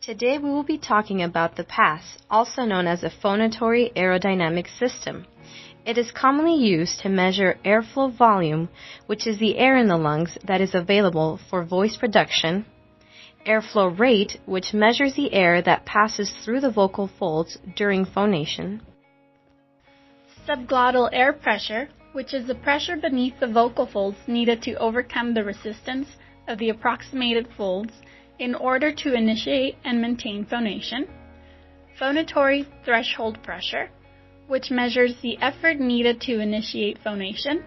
Today we will be talking about the P.A.S, also known as a phonatory aerodynamic system. It is commonly used to measure airflow volume, which is the air in the lungs that is available for voice production, airflow rate, which measures the air that passes through the vocal folds during phonation, subglottal air pressure, which is the pressure beneath the vocal folds needed to overcome the resistance of the approximated folds in order to initiate and maintain phonation, phonatory threshold pressure, which measures the effort needed to initiate phonation,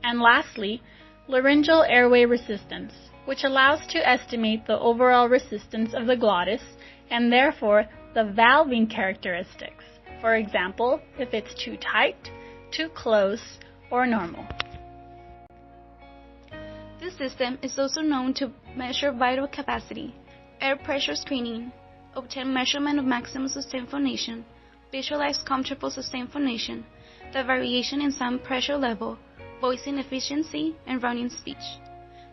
and lastly, laryngeal airway resistance, which allows to estimate the overall resistance of the glottis and therefore the valving characteristics. For example, if it's too tight, too close, or normal. This system is also known to measure vital capacity, air pressure screening, obtain measurement of maximum sustained phonation, visualize comfortable sustained phonation, the variation in sound pressure level, voicing efficiency, and rounding speech.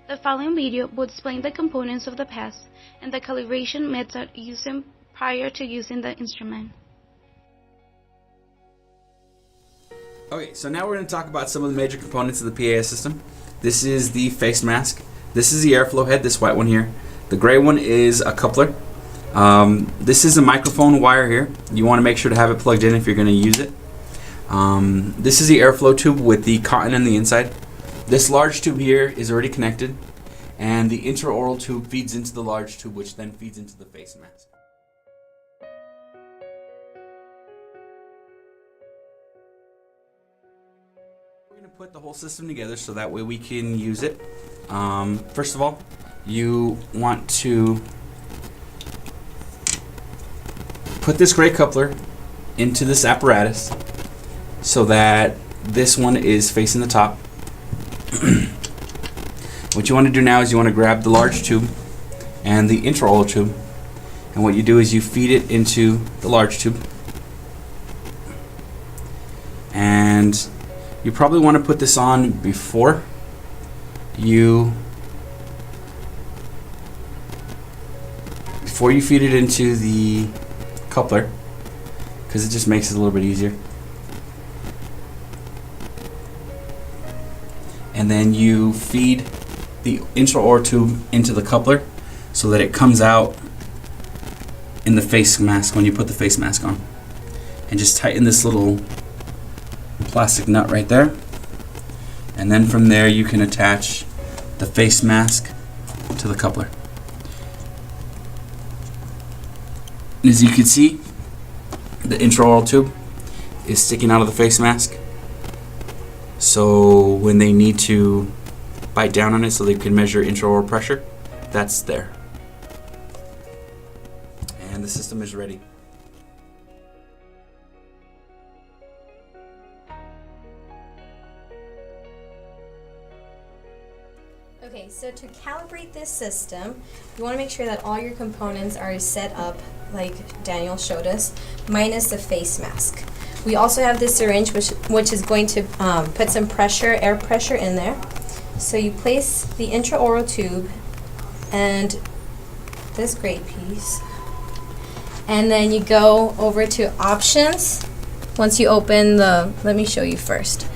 The following video will explain the components of the P.A.S and the calibration method used prior to using the instrument. Okay, so now we're going to talk about some of the major components of the P.A.S system. This is the face mask. This is the airflow head, this white one here. The gray one is a coupler. This is a microphone wire here. You want to make sure to have it plugged in if you're going to use it. This is the airflow tube with the cotton on the inside. This large tube here is already connected, and the intraoral tube feeds into the large tube, which then feeds into the face mask. We're going to put the whole system together so that way we can use it. First of all, you want to put this gray coupler into this apparatus so that this one is facing the top. What you want to do now is you want to grab the large tube and the intraoral tube, and what you do is you feed it into the large tube, and you probably want to put this on before you feed it into the coupler, because it just makes it a little bit easier. And then you feed the intraoral tube into the coupler so that it comes out in the face mask when you put the face mask on. And just tighten this little plastic nut right there. And then from there you can attach the face mask to the coupler. As you can see, the intraoral tube is sticking out of the face mask. So when they need to bite down on it so they can measure intraoral pressure, that's there. And the system is ready. Okay, so to calibrate this system, you want to make sure that all your components are set up like Daniel showed us, minus the face mask. We also have this syringe which is going to put some air pressure in there. So you place the intraoral tube and this gray piece, and then you go over to options. Once you open let me show you first.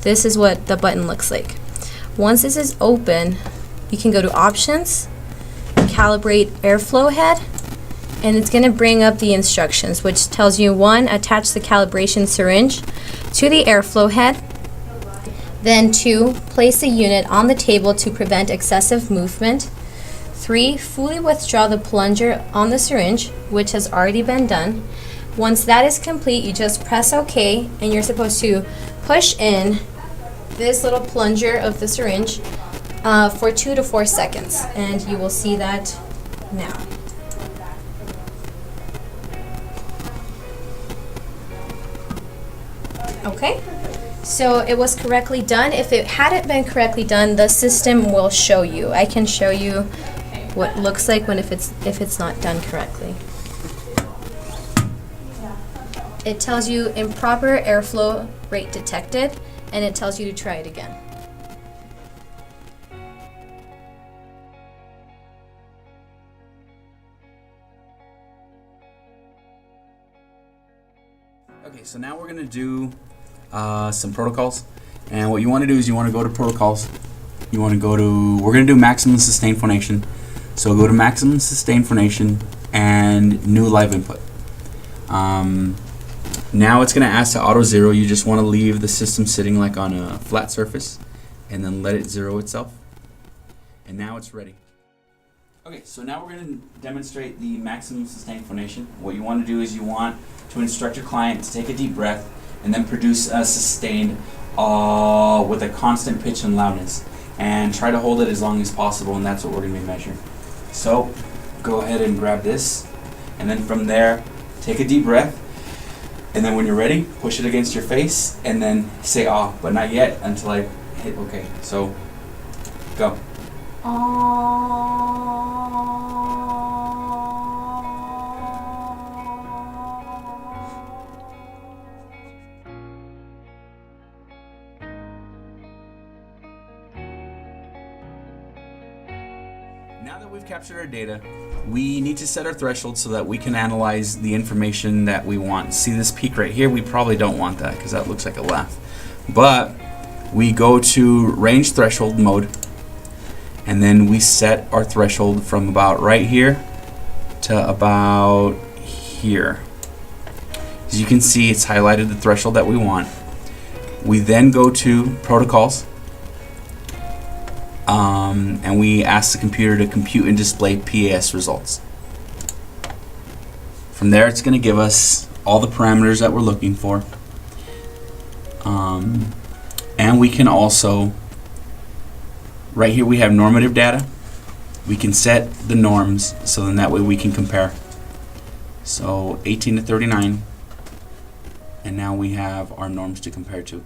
This is what the button looks like. Once this is open, you can go to options, calibrate airflow head, and it's going to bring up the instructions, which tells you 1, attach the calibration syringe to the airflow head. Then 2, place the unit on the table to prevent excessive movement. 3, fully withdraw the plunger on the syringe, which has already been done. Once that is complete, you just press OK, and you're supposed to push in this little plunger of the syringe for 2 to 4 seconds, and you will see that now. Okay, so it was correctly done. If it hadn't been correctly done, the system will show you. I can show you what it looks like if it's not done correctly. It tells you improper airflow rate detected, and it tells you to try it again. Okay, so now we're going to do some protocols. And what you want to do is you want to go to protocols. You want to go to, we're going to do maximum sustained phonation. So go to maximum sustained phonation and new live input. Now it's going to ask to auto zero. You just want to leave the system sitting like on a flat surface and then let it zero itself. And now it's ready. Okay, so now we're going to demonstrate the maximum sustained phonation. What you want to do is you want to instruct your client to take a deep breath and then produce a sustained with a constant pitch and loudness. And try to hold it as long as possible, and that's what we're going to be measuring. So go ahead and grab this, and then from there, take a deep breath, and then when you're ready, push it against your face, and then say ah, but not yet until I hit OK. So go. Now that we've captured our data, we need to set our threshold so that we can analyze the information that we want. See this peak right here? We probably don't want that because that looks like a laugh. But we go to range threshold mode, and then we set our threshold from about right here to about here. As you can see, it's highlighted the threshold that we want. We then go to protocols. And we ask the computer to compute and display P.A.S results. From there, it's going to give us all the parameters that we're looking for. And we can also, right here we have normative data. We can set the norms so then that way we can compare. So 18 to 39, and now we have our norms to compare to.